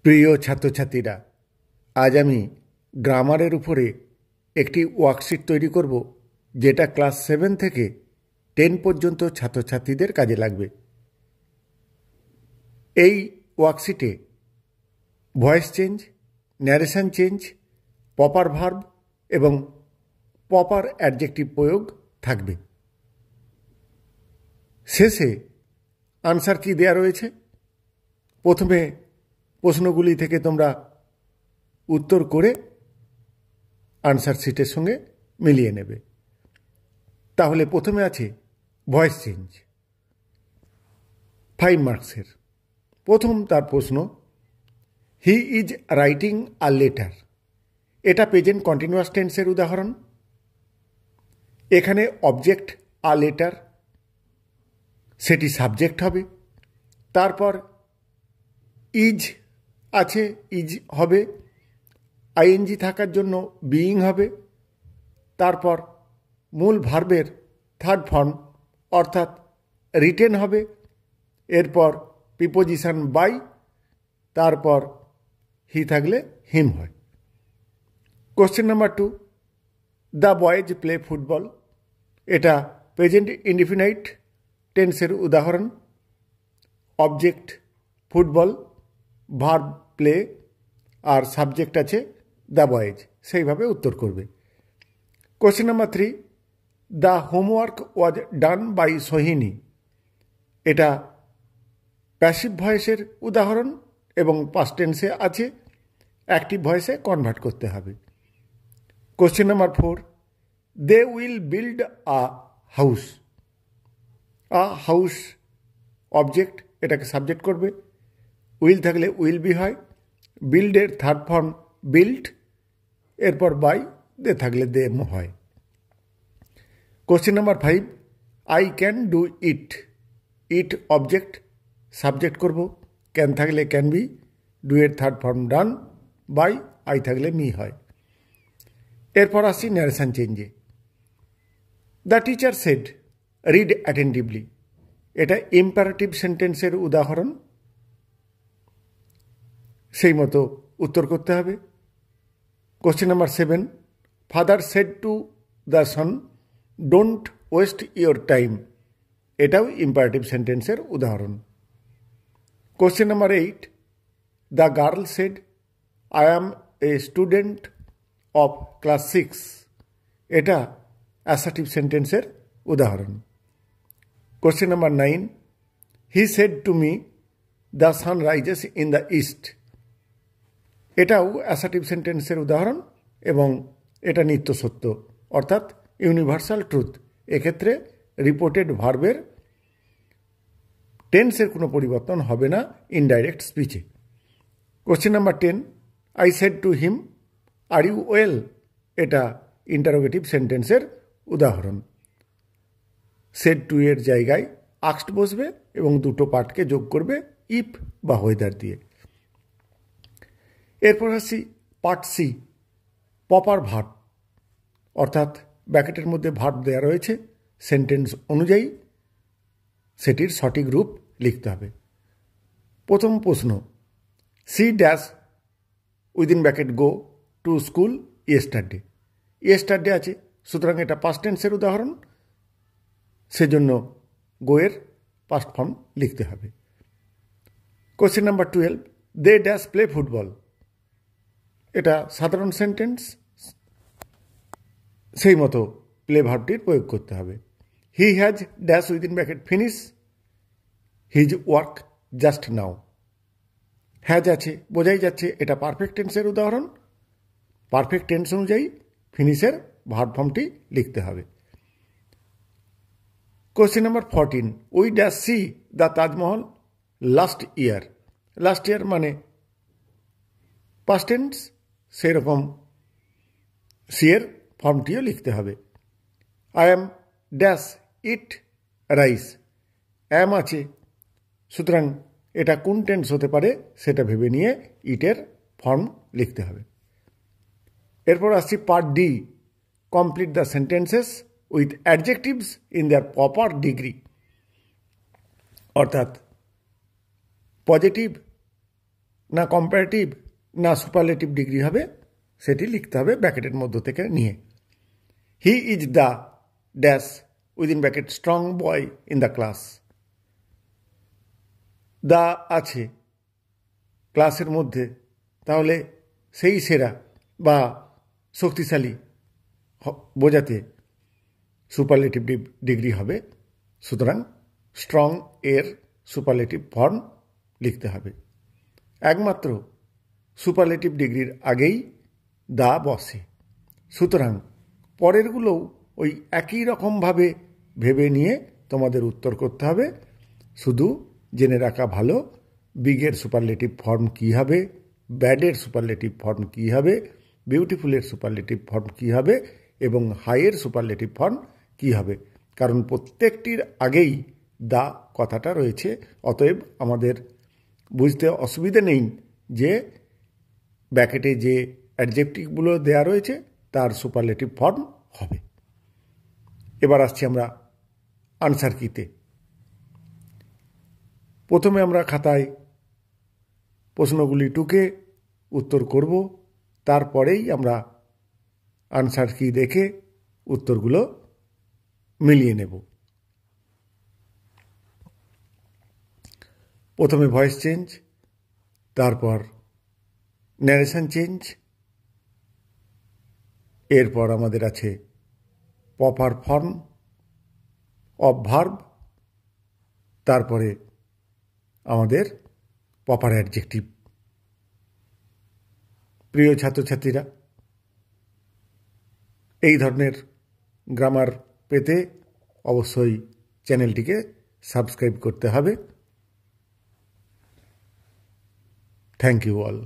প্রিয় ছাত্রছাত্রীরা, আজ আমি গ্রামারের উপরে একটি ওয়ার্কশিট তৈরি করব, যেটা ক্লাস 7 থেকে 10 পর্যন্ত ছাত্রছাত্রীদের কাজে লাগবে। এই ওয়ার্কশিটে voice change, narration change, proper verb এবং প্রপার অ্যাডজেক্টিভ প্রয়োগ থাকবে। শেষে আনসার কি দেয়া রয়েছে, প্রথমে প্রশ্নগুলি থেকে তোমরা উত্তর করে আনসার শিটের সঙ্গে মিলিয়ে নেবে। তাহলে প্রথমে আছে ভয়েস চেঞ্জ, 5 মার্কসের। প্রথম তার প্রশ্ন, he is writing a letter. এটা প্রেজেন্ট কন্টিনিউয়াস টেন্সের উদাহরণ। এখানে অবজেক্ট আ লেটার, সেটি সাবজেক্ট হবে। তারপর ইজ আছে, ইজ হবে। আইএনজি থাকার জন্য বিইং হবে। তারপর মূল ভার্বের থার্ড ফর্ম অর্থাৎ রিটেন হবে। এরপর প্রিপোজিশন বাই, তারপর হি থাকলে হিম হয়। Question number 2, the boys play football. এটা প্রেজেন্ট ইনডিফিনাইট টেন্সের উদাহরণ। অবজেক্ট ফুটবল, ভার্ব প্লে, আর সাবজেক্ট আছে দ্য বয়েজ। সেইভাবে উত্তর করবে। Question number 3, the homework was done by Sohini. এটা প্যাসিভ ভয়েসের উদাহরণ এবং পাস্ট টেন্সে আছে, অ্যাক্টিভ ভয়েসে কনভার্ট করতে হবে। Question number 4, they will build a house. A house object, এটাকে সাবজেক্ট করবে। উইল থাকলে উইল বি হয়। বিল্ডের থার্ড ফর্ম বিল্ড, এরপর বাই, দে থাকলে দে হয়। Question number 5, I can do it. It object, subject করব। ক্যান থাকলে ক্যান বি, ডু এর third form done, by I থাকলে মি হয়। এরপর আসছি ন্যারেশন চেঞ্জে। The teacher said read attentively. এটা ইম্পারেটিভ সেন্টেন্সের উদাহরণ। সেই মতো উত্তর করতে হবে। Question number 7, father said to the son don't waste your time. এটাও ইম্পারেটিভ সেন্টেন্সের উদাহরণ। Question number 8, the girl said I am a student of class 6। এটা অ্যাসার্টিভ সেন্টেন্সের উদাহরণ। Question number 9, he said to me the sun rises in the east. এটাও assertive সেন্টেন্সের উদাহরণ এবং এটা নিত্য সত্য অর্থাৎ ইউনিভার্সাল ট্রুথ। এক্ষেত্রে রিপোর্টেড ভার্বের টেন্সের কোনো পরিবর্তন হবে না ইনডাইরেক্ট স্পিচে। Question number 10, I said to him are you well. এটা ইন্টারোগেটিভ সেন্টেন্সের উদাহরণ। সেড টু এর জায়গায় আস্কড বসবে এবং দুটো পার্টকে যোগ করবে ইফ বা ওয়েদার দিয়ে। এরপর আসছি পার্ট সি, প্রপার ভার্ব, অর্থাৎ ব্র্যাকেটের মধ্যে ভার্ব দেওয়া রয়েছে, সেন্টেন্স অনুযায়ী সেটির সঠিক রূপ লিখতে হবে। প্রথম প্রশ্ন, C dash within bracket go to school yesterday. Yesterday আছে, সুতরাং এটা পাস্ট টেন্সের উদাহরণ, সেজন্য গোয়ের পাস্ট ফর্ম লিখতে হবে। Question number 12, they dash play football. এটা সাধারণ সেন্টেন্স, সেই মতো প্লে ভার্বটির প্রয়োগ করতে হবে। He has dash within bracket finish his work just now. Has আছে, বোঝাই যাচ্ছে এটা পারফেক্ট টেন্সের উদাহরণ। পারফেক্ট টেন্স অনুযায়ী ফিনিশের ভার্ব ফর্মটি লিখতে হবে। Question number 14, we dash see the Taj Mahal last year. Last year মানে পাস্ট টেন্স, সেরকম সি এর ফর্মটিও লিখতে হবে। I am dash eat rice. Am আছে, সুতরাং এটা কোন টেন্স হতে পারে সেটা ভেবে নিয়ে ইটের ফর্ম লিখতে হবে। এরপর আসছি part D, complete the sentences with adjectives in their proper degree. অর্থাৎ পজিটিভ না কম্পারেটিভ না সুপারলেটিভ ডিগ্রি হবে সেটি লিখতে হবে ব্র্যাকেটের মধ্য থেকে নিয়ে। He is the dash within bracket strong boy in the class. The আছে ক্লাসের মধ্যে, তাহলে সেই সেরা বা শক্তিশালী বোঝাতে সুপারলেটিভ ডিগ্রি হবে। সুতরাং স্ট্রং এর সুপারলেটিভ ফর্ম লিখতে হবে। একমাত্র সুপারলেটিভ ডিগ্রির আগেই দা বসে। সুতরাং পরেরগুলোও ওই একই রকমভাবে ভেবে নিয়ে তোমাদের উত্তর করতে হবে। শুধু জেনে রাখা ভালো বিগের সুপারলেটিভ ফর্ম কী হবে, ব্যাডের সুপারলেটিভ ফর্ম কী হবে, বিউটিফুলের সুপারলেটিভ ফর্ম কী হবে এবং হাইয়ের সুপারলেটিভ ফর্ম কী হবে, কারণ প্রত্যেকটির আগেই দা কথাটা রয়েছে। অতএব আমাদের বুঝতে অসুবিধে নেই যে ব্র্যাকেটে যে অ্যাডজেক্টিভগুলো দেয়া রয়েছে তার সুপারলেটিভ ফর্ম হবে। এবার আসছি আমরা আনসার কিতে। প্রথমে আমরা খাতায় প্রশ্নগুলি টুকে উত্তর করব, তারপরেই আমরা আনসার কি দেখে উত্তরগুলো মিলিয়ে নেব। প্রথমে ভয়েস চেঞ্জ, তারপর ন্যারেশন চেঞ্জ, এরপর আমাদের আছে প্রপার ফর্ম অফ ভার্ব, তারপরে আমাদের প্রপার অ্যাডজেক্টিভ। প্রিয় ছাত্রছাত্রীরা, এই ধরনের গ্রামার পেতে অবশ্যই চ্যানেলটিকে সাবস্ক্রাইব করতে হবে। Thank you all.